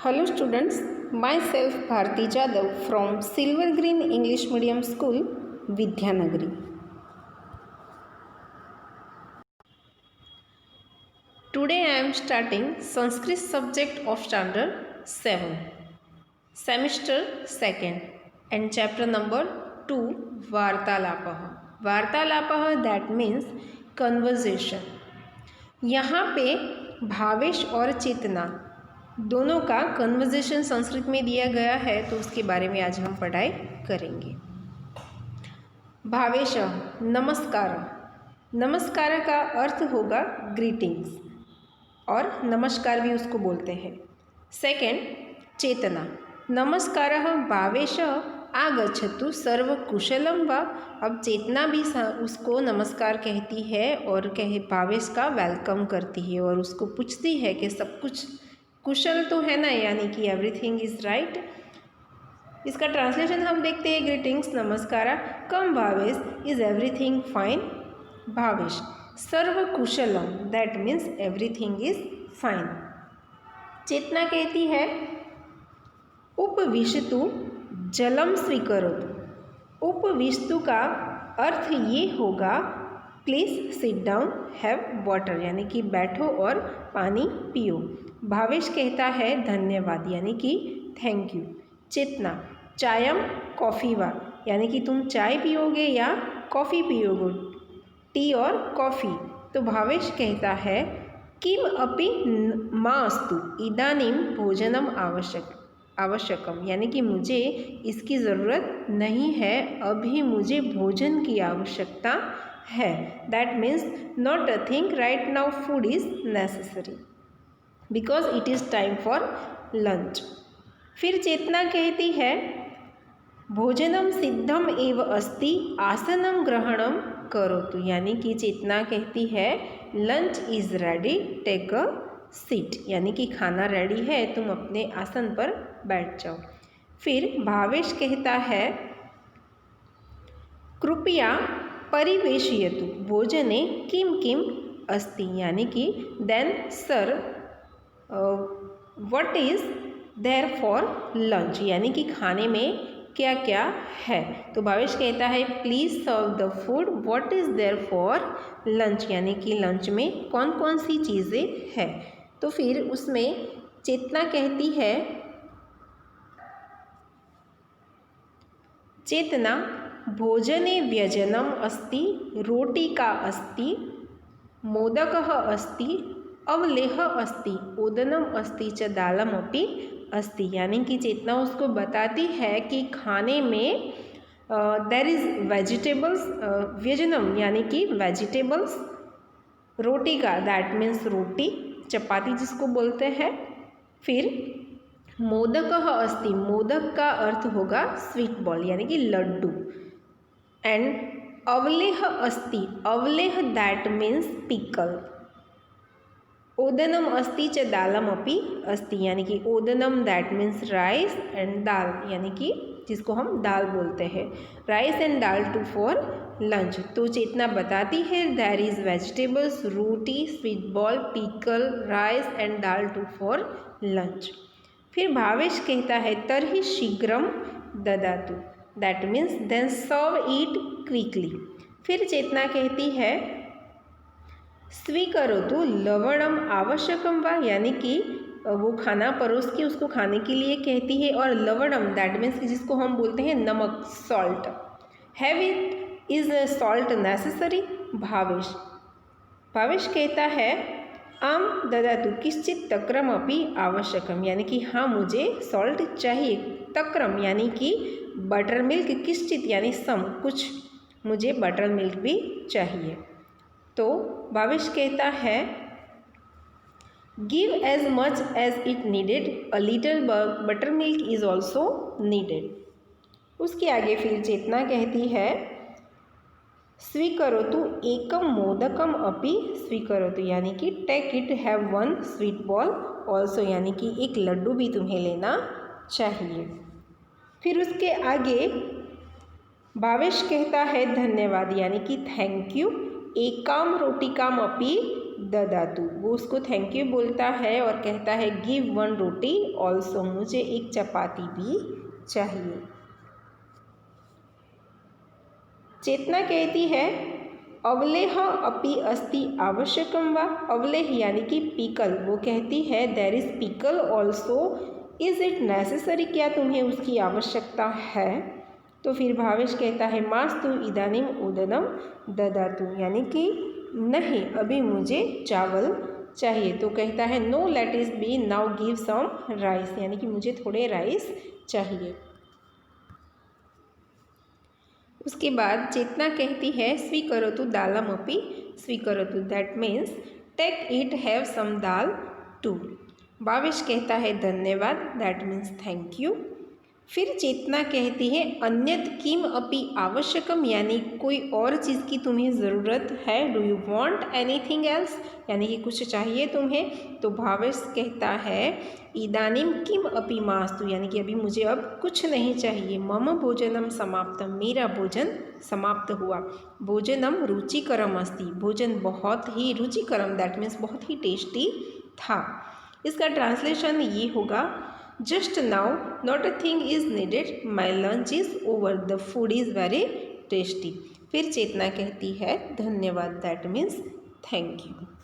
Hello students, myself Bharti Jadhav from Silver Green English Medium School, Vidyanagari. Today I am starting Sanskrit subject of standard 7, semester 2nd and chapter number 2, Vartalapah. Vartalapah that means conversation. यहाँ पे भावेश और चेतना दोनों का conversation Sanskrit में दिया गया है, तो उसके बारे में आज हम पढ़ाई करेंगे। भावेश नमस्कार। नमस्कार का अर्थ होगा ग्रीटिंग्स और नमस्कार भी उसको बोलते हैं। सेकंड चेतना। नमस्कारः भावेश आगच्छतु सर्वकुशलं वा। अब चेतना भी उसको नमस्कार कहती है और भावेश का वेलकम करती है और उसको पूछती है कि सब कुछ कुशल तो है ना, यानी कि एवरीथिंग इज़ राइट। इसका ट्रांसलेशन हम देखते हैं। ग्रीटिंग्स नमस्कारा कम Bhavesh is everything fine. Bhavesh सर्व कुशलम that means everything is fine. Chetna कहती है उपविशतु जलम स्वीकरोतु। उपविशतु का अर्थ ये होगा please sit down have water, यानी कि बैठो और पानी पियो। भावेश कहता है धन्यवाद, यानी कि थैंक यू। चेतना चायम कॉफ़ी वा, यानी कि तुम चाय पियोगे या कॉफ़ी पियोगे, टी और कॉफ़ी। तो भावेश कहता है किम अपि मास्तु इदानीम भोजनम आवश्यकम, यानी कि मुझे इसकी ज़रूरत नहीं है, अभी मुझे भोजन की आवश्यकता है। That means not a thing right now food is necessary because it is time for lunch. फिर चेतना कहती है भोजनम सिद्धम एव अस्ति आसनम ग्रहणम करोतु, यानी कि चेतना कहती है lunch is ready take a seat, यानी कि खाना रेडी है, तुम अपने आसन पर बैठ जाओ। फिर भावेश कहता है कृपया परिवेशयतु भोजने किम किम अस्ति, यानी कि then sir what is there for lunch, यानी कि खाने में क्या क्या है। तो भावेश कहता है please serve the food what is there for lunch, यानी कि लंच में कौन कौन सी चीज़ें हैं। तो फिर उसमें चेतना कहती है चेतना भोजने व्यजनम अस्ति रोटिका अस्ति मोदकः अस्ति अवलेह अस्ति ओदनम अस्ति च दालम अपि अस्ति, यानी कि चेतना उसको बताती है कि खाने में देयर इज़ वेजिटेबल्स, व्यजनम यानी कि वेजिटेबल्स, रोटी का दैट मीन्स रोटी चपाती जिसको बोलते हैं। फिर मोदकः अस्ति, मोदक का अर्थ होगा स्वीट बॉल यानी कि लड्डू। एंड अवलेह अस्ति, अवलेह दैट मीन्स पिकल। ओदनम अस्ति च दालम अपि अस्ति, यानी कि ओदनम that means rice and dal, यानी कि जिसको हम दाल बोलते हैं, rice and dal too for lunch. तो चेतना बताती है there is vegetables, roti, sweet ball, pickle, rice and dal too for lunch. फिर भावेश कहता है तरहि शीघ्रम ददातु, that means then serve it quickly. फिर चेतना कहती है स्वीकरोतु लवणम आवश्यकम वा, यानी कि वो खाना परोस के उसको खाने के लिए कहती है, और लवणम दैट मीन्स जिसको हम बोलते हैं नमक, salt. Have it is salt necessary. Bhavesh कहता है आम ददातु किश्चित तक्रम अपि आवश्यकम, यानी कि हाँ मुझे सॉल्ट चाहिए। तक्रम यानी कि बटर मिल्क, किश्चित यानी सम कुछ, मुझे बटर मिल्क भी चाहिए। तो भावेश कहता है give as much as it needed, a little buttermilk is also needed. उसके आगे फिर चेतना कहती है स्वीकरोतु एकम मोदकम अपि स्वीकरोतु, यानी कि take it have one sweet ball also, यानी कि एक लड्डू भी तुम्हें लेना चाहिए। फिर उसके आगे भावेश कहता है धन्यवाद, यानी कि थैंक यू। एकाम रोटिकाम अपि ददातु, वो उसको थैंक यू बोलता है और कहता है गिव वन रोटी ऑल्सो, मुझे एक चपाती भी चाहिए। चेतना कहती है अवलेह अपि अस्ति आवश्यकम वा, अवलेह यानी कि पीकल, वो कहती है there is pickle also, is it necessary, क्या तुम्हें उसकी आवश्यकता है। तो फिर भावेश कहता है मास्तु इदानीम उदनम ददातु, यानी कि नहीं अभी मुझे चावल चाहिए। तो कहता है no let is be now give some rice, यानी कि मुझे थोड़े राइस चाहिए। उसके बाद चेतना कहती है स्वीकरोतु दालम अपि स्वीकरोतु, that means take it have some dal too. Bhavesh कहता है धन्यवाद, दैट मीन्स थैंक यू। फिर चेतना कहती है अन्यत किम अपि आवश्यकम, यानी कोई और चीज़ की तुम्हें ज़रूरत है, do you want anything else, यानी कि कुछ चाहिए तुम्हें। तो भावेश कहता है इदानीम किम अपि मास्तु, यानी कि अभी मुझे अब कुछ नहीं चाहिए। मम भोजनम समाप्तम, मेरा भोजन समाप्त हुआ। भोजनम रुचिकरम अस्ति, भोजन बहुत ही रुचिकरम, दैट मीन्स बहुत ही टेस्टी था। इसका ट्रांसलेशन ये होगा just now not a thing is needed, my lunch is over, the food is very tasty. फिर चेतना कहती है धन्यवाद, दैट मीन्स थैंक यू।